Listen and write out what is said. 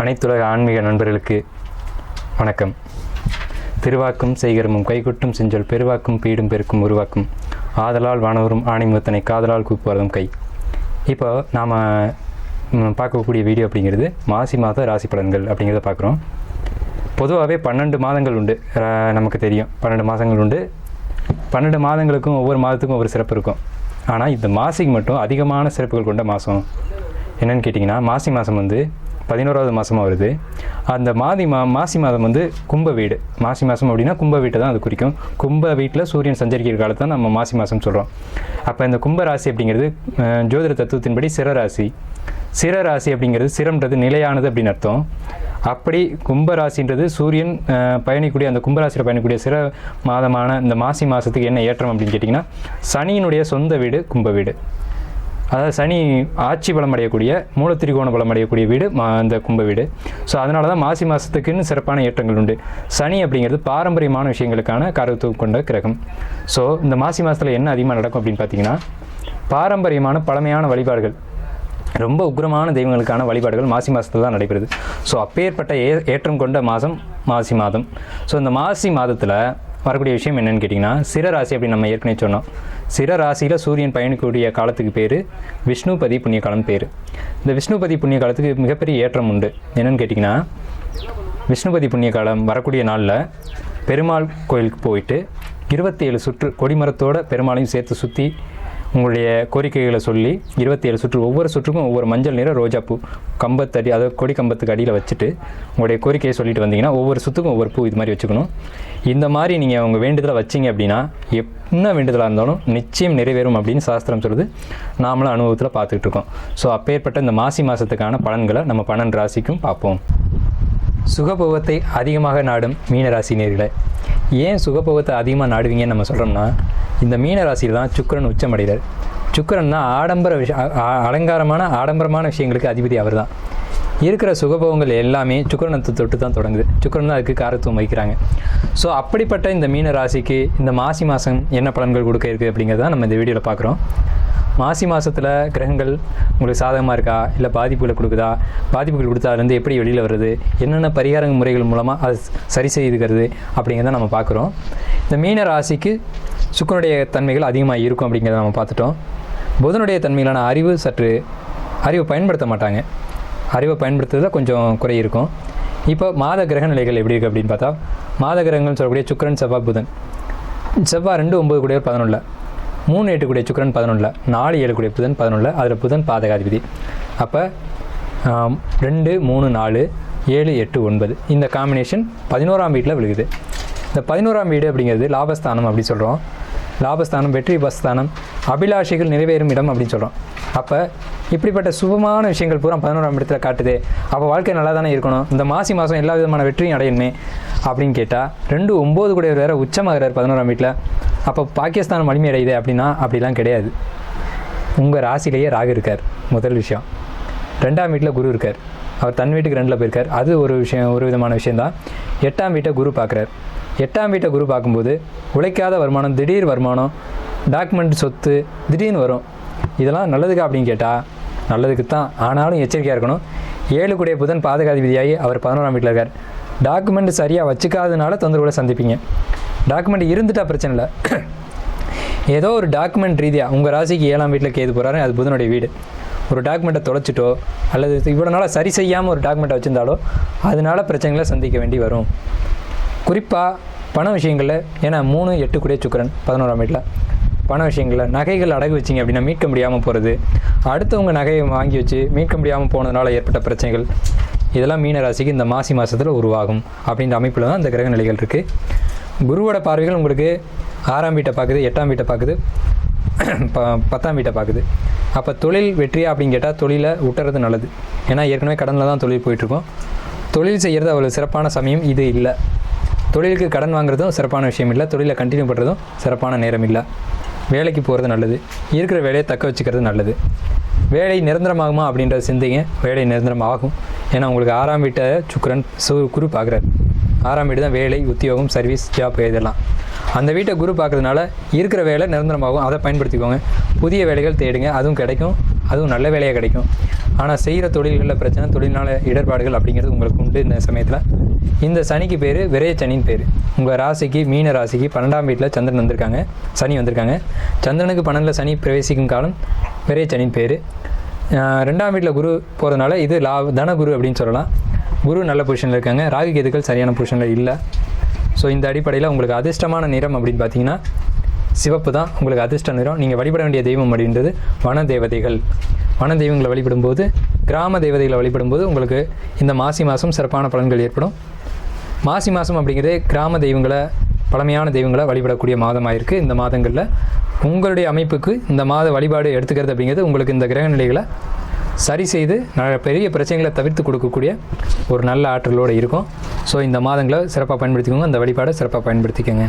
அனைத்துலக ஆன்மீக நண்பர்களுக்கு வணக்கம். திருவாக்கும் செய்கரமும் கைகுட்டும் செஞ்சொல் பெருவாக்கும் பீடும் பெருக்கும் உருவாக்கும் ஆதலால் வானவரும் ஆணைமுகத்தனை காதலால் கூப்புவதும் கை. இப்போ நாம் பார்க்கக்கூடிய வீடியோ அப்படிங்கிறது மாசி மாத ராசி பலன்கள் அப்படிங்கிறத பார்க்குறோம். பொதுவாகவே 12 மாதங்கள் உண்டு, நமக்கு தெரியும் 12 மாதங்கள் உண்டு. 12 மாதங்களுக்கும் ஒவ்வொரு மாதத்துக்கும் ஒவ்வொரு சிறப்பு இருக்கும். ஆனால் இந்த மாசிக்கு மட்டும் அதிகமான சிறப்புகள் கொண்ட மாதம் என்னென்னு கேட்டிங்கன்னா, மாசி மாதம் வந்து 11வது மாதமாக வருது. அந்த மாசி மாதம் வந்து கும்ப வீடு. மாசி மாதம் அப்படின்னா கும்ப வீட்டை தான் அது குறிக்கும். கும்ப வீட்டில் சூரியன் சஞ்சரிக்கிற காலத்தை தான் நம்ம மாசி மாதம் சொல்கிறோம். அப்போ இந்த கும்ப ராசி அப்படிங்கிறது ஜோதிட தத்துவத்தின்படி சிரராசி. சிரராசி அப்படிங்கிறது சிரம்ன்றது நிலையானது அப்படின்னு அர்த்தம். அப்படி கும்பராசின்றது சூரியன் பயணிக்கூடிய அந்த கும்பராசியில் பயணிக்கூடிய சிற மாதமான இந்த மாசி மாதத்துக்கு என்ன ஏற்றம் அப்படின்னு கேட்டிங்கன்னா, சனியினுடைய சொந்த வீடு கும்ப வீடு. அதாவது சனி ஆட்சி பலம் அடையக்கூடிய மூலத்திரிகோண பலம் அடையக்கூடிய வீடு அந்த கும்ப வீடு. ஸோ அதனால தான் மாசி மாதத்துக்குன்னு சிறப்பான ஏற்றங்கள் உண்டு. சனி அப்படிங்கிறது பாரம்பரியமான விஷயங்களுக்கான காரகத்துவம் கொண்ட கிரகம். ஸோ இந்த மாசி மாதத்தில் என்ன அதிகமாக நடக்கும் அப்படின்னு பார்த்தீங்கன்னா, பாரம்பரியமான பழமையான வழிபாடுகள், ரொம்ப உக்ரமான தெய்வங்களுக்கான வழிபாடுகள் மாசி மாதத்தில் தான் நடைபெறுது. ஸோ அப்பேற்பட்ட ஏற்றம் கொண்ட மாதம் மாசி மாதம். ஸோ இந்த மாசி மாதத்தில் வரக்கூடிய விஷயம் என்னென்னு கேட்டிங்கன்னா, சிரராசி அப்படின்னு நம்ம ஏற்கனவே சொன்னோம். சிரராசியில் சூரியன் பயணிக்கக்கூடிய காலத்துக்கு பேர் விஷ்ணுபதி புண்ணிய காலம் பேர். இந்த விஷ்ணுபதி புண்ணிய காலத்துக்கு மிகப்பெரிய ஏற்றம் உண்டு. என்னென்னு கேட்டிங்கன்னா, விஷ்ணுபதி புண்ணிய காலம் வரக்கூடிய நாளில் பெருமாள் கோயிலுக்கு போயிட்டு 27 சுற்று கொடிமரத்தோட பெருமாளையும் சேர்த்து சுற்றி உங்களுடைய கோரிக்கைகளை சொல்லி 27 சுற்று, ஒவ்வொரு சுற்றுக்கும் ஒவ்வொரு மஞ்சள் நிற ரோஜாப்பூ கம்பத்தடி, அதாவது கொடி கம்பத்துக்கு அடியில் வச்சுட்டு உங்களுடைய கோரிக்கையை சொல்லிட்டு வந்தீங்கன்னா, ஒவ்வொரு சுற்றுக்கும் ஒவ்வொரு பூ இது மாதிரி வச்சுக்கணும். இந்த மாதிரி நீங்கள் உங்கள் வேண்டுதலை வச்சிங்க அப்படின்னா, என்ன வேண்டுதலாக இருந்தாலும் நிச்சயம் நிறைவேறும் அப்படின்னு சாஸ்திரம் சொல்லுது. நாமளும் அனுபவத்தில் பார்த்துக்கிட்டு இருக்கோம். ஸோ அப்பேற்பட்ட இந்த மாசி மாதத்துக்கான பலன்களை நம்ம 12 ராசிக்கும் பார்ப்போம். சுகபோகத்தை அதிகமாக நாடும் மீனராசி நேயர்களே, ஏன் சுகபோகத்தை அதிகமாக நாடுவீங்கன்னு நம்ம சொல்கிறோம்னா, இந்த மீனராசியில் தான் சுக்கிரன் உச்சமடைகிறார். சுக்கிரன் தான் ஆடம்பரமான விஷயங்களுக்கு அதிபதி அவர் தான். இருக்கிற சுகபோகங்கள் எல்லாமே சுக்கிரனத்தை தொட்டு தான் தொடங்குது. சுக்கிரன் தான் அதுக்கு காரத்துவம் வகிக்கிறாங்க. ஸோ அப்படிப்பட்ட இந்த மீனராசிக்கு இந்த மாசி மாதம் என்ன பலன்கள் கொடுக்க இருக்குது அப்படிங்கிறத நம்ம இந்த வீடியோவில் பார்க்குறோம். மாசி மாதத்தில் கிரகங்கள் உங்களுக்கு சாதகமாக இருக்கா, இல்லை பாதிப்புகளை கொடுக்குதா, பாதிப்புகள் கொடுத்தா அதுலேருந்து எப்படி வெளியில் வருது, என்னென்ன பரிகார முறைகள் மூலமாக அது சரி செய்துக்கிறது அப்படிங்கிறத நம்ம பார்க்குறோம். இந்த மீன ராசிக்கு சுக்கிரனுடைய தன்மைகள் அதிகமாக இருக்கும் அப்படிங்கிறத நம்ம பார்த்துட்டோம். புதனுடைய தன்மைகளான அறிவை பயன்படுத்த மாட்டாங்க. அறிவை பயன்படுத்துறதுல கொஞ்சம் குறை இருக்கும். இப்போ மாத கிரக நிலைகள் எப்படி இருக்குது அப்படின்னு பார்த்தா, மாத கிரகங்கள்னு சொல்லக்கூடிய சுக்கிரன் செவ்வாய் புதன். செவ்வாய் 2 9 கூடிய 11, 3 8 கூடிய சுக்கிரன் 11, 4 7 கூடிய புதன் 11. அதில் புதன் பாதகாதிபதி. அப்போ 2 3 4 7 8 9 இந்த காம்பினேஷன் 11ஆம் வீட்டில் விழுகுது. இந்த 11ஆம் வீடு அப்படிங்கிறது லாபஸ்தானம் அப்படின்னு சொல்கிறோம். லாபஸ்தானம், வெற்றி பஸ்தானம், அபிலாஷைகள் நிறைவேறும் இடம் அப்படின்னு சொல்கிறோம். அப்போ இப்படிப்பட்ட சுபமான விஷயங்கள் பூரா 11ஆம் இடத்துல காட்டுது. அப்போ வாழ்க்கை நல்லா தானே இருக்கணும், இந்த மாசி மாதம் எல்லா விதமான வெற்றியும் அடையணுமே அப்படின்னு கேட்டால், 2 9 கூடிய வேறு உச்சமாகிறார் 11ஆம் வீட்டில். அப்போ பாகிஸ்தான் வலிமை அடையுது அப்படின்னா அப்படிலாம் கிடையாது. உங்கள் ராசிலேயே ராகு இருக்கார், முதல் விஷயம். 2ஆம் வீட்டில் குரு இருக்கார், அவர் தன் வீட்டுக்கு 2ல் போயிருக்கார். அது ஒரு விதமான விஷயந்தான். 8ஆம் வீட்டை குரு பார்க்குறார். 8ஆம் வீட்டை குரு பார்க்கும்போது உழைக்காத வருமானம், திடீர் வருமானம், டாக்குமெண்ட் சொத்து திடீர்னு வரும். இதெல்லாம் நல்லதுக்கா அப்படின்னு கேட்டால் நல்லதுக்கு தான். ஆனாலும் எச்சரிக்கையாக இருக்கணும். 7 கூடிய புதன் பாதகாதிபதியாகி அவர் 11ஆம் வீட்டில் இருக்கார். டாக்குமெண்ட் சரியாக வச்சுக்காதனால தொந்தரவுகளை சந்திப்பீங்க. டாக்குமெண்ட் இருந்துட்டால் பிரச்சனை இல்லை. ஏதோ ஒரு டாக்குமெண்ட் ரீதியாக உங்கள் ராசிக்கு 7ஆம் வீட்டில் கேது போகிறாரு, அது புதனுடைய வீடு. ஒரு டாக்குமெண்ட்டை தொலைச்சிட்டோ அல்லது இவ்வளோ நாளாக சரி செய்யாமல் ஒரு டாக்குமெண்ட்டை வச்சுருந்தாலோ அதனால பிரச்சனைகளை சந்திக்க வேண்டி வரும். குறிப்பாக பண விஷயங்களில், ஏன்னா 3 8 கூடிய சுக்கிரன் 11ஆம் வீட்டில். பண விஷயங்களில் நகைகள் அடகு வச்சிங்க அப்படின்னா மீட்க முடியாமல் போகிறது, அடுத்தவங்க நகையை வாங்கி வச்சு மீட்க முடியாமல் போனதுனால ஏற்பட்ட பிரச்சனைகள், இதெல்லாம் மீனராசிக்கு இந்த மாசி மாதத்தில் உருவாகும் அப்படின்ற அமைப்பில் தான் இந்த கிரக நிலைகள் இருக்குது. குருவோட பார்வைகள் உங்களுக்கு 6ஆம் வீட்டை பார்க்குது, 8ஆம் வீட்டை பார்க்குது, 10ஆம் வீட்டை பார்க்குது. அப்போ தொழில் வெற்றியா அப்படின்னு கேட்டால் தொழிலை விட்டுறது நல்லது. ஏன்னா ஏற்கனவே கடனில் தான் தொழில் போயிட்டுருக்கோம். தொழில் செய்கிறது அவ்வளோ சிறப்பான சமயம் இது இல்லை. தொழிலுக்கு கடன் வாங்குறதும் சிறப்பான விஷயம் இல்லை. தொழிலை கண்டினியூ பண்ணுறதும் சிறப்பான நேரம் இல்லை. வேலைக்கு போகிறது நல்லது, இருக்கிற வேலையை தக்க வச்சுக்கிறது நல்லது. வேலை நிரந்தரமாகுமா அப்படின்றத சிந்திங்க. வேலை நிரந்தரமாகும். ஏன்னா உங்களுக்கு 6ஆம் வீட்டை சுக்கிரன் குரு பார்க்குறாரு. 6ஆம் வீடு தான் வேலை, உத்தியோகம், சர்வீஸ், ஜாப், இதெல்லாம். அந்த வீட்டை குரு பார்க்குறதுனால இருக்கிற வேலை நிரந்தரமாகும். அதை பயன்படுத்திக்கோங்க. புதிய வேலைகள் தேடுங்க, அதுவும் கிடைக்கும். அதுவும் நல்ல வேலையாக கிடைக்கும். ஆனால் செய்கிற தொழில்களில் பிரச்சனை, தொழில்னால இடர்பாடுகள் அப்படிங்கிறது உங்களுக்கு உண்டு. இந்த சமயத்தில் இந்த சனிக்கு பேர் விரைய சனின்னு பேர். உங்கள் ராசிக்கு, மீன ராசிக்கு 12ஆம் வீட்டில் சந்திரன் வந்திருக்காங்க, சனி வந்திருக்காங்க. சந்திரனுக்கு 12ல் சனி பிரவேசிக்கும் காலம் விரைய சனின்னு பேர். 2ஆம் வீட்டில் குரு போகிறதுனால இது தனகுரு அப்படின்னு சொல்லலாம். குரு நல்ல பொசிஷனில் இருக்காங்க, ராகு கேதுக்கள் சரியான பொசிஷனில் இல்லை. ஸோ இந்த அடிப்படையில் உங்களுக்கு அதிர்ஷ்டமான நிறம் அப்படின்னு பார்த்தீங்கன்னா சிவப்பு தான் உங்களுக்கு அதிர்ஷ்ட நிறம். நீங்கள் வழிபட வேண்டிய தெய்வம் அப்படின்றது வன தேவதைகள். வன தெய்வங்களை வழிபடும்போது, கிராம தேவதைகளை வழிபடும்போது உங்களுக்கு இந்த மாசி மாதம் சிறப்பான பலன்கள் ஏற்படும். மாசி மாதம் அப்படிங்கிறது கிராம தெய்வங்களை, பழமையான தெய்வங்களை வழிபடக்கூடிய மாதமாக இருக்குது. இந்த மாதங்களில் உங்களுடைய அமைப்புக்கு இந்த மாத வழிபாடு எடுத்துக்கிறது அப்படிங்கிறது உங்களுக்கு இந்த கிரக நிலைகளை சரி செய்து பெரிய பிரச்சனைகளை தவிர்த்து கொடுக்கக்கூடிய ஒரு நல்ல ஆற்றலோடு இருக்கும். ஸோ இந்த மாதங்களை சிறப்பாக பயன்படுத்திக்கோங்க, அந்த வழிபாடை சிறப்பாக பயன்படுத்திக்கோங்க.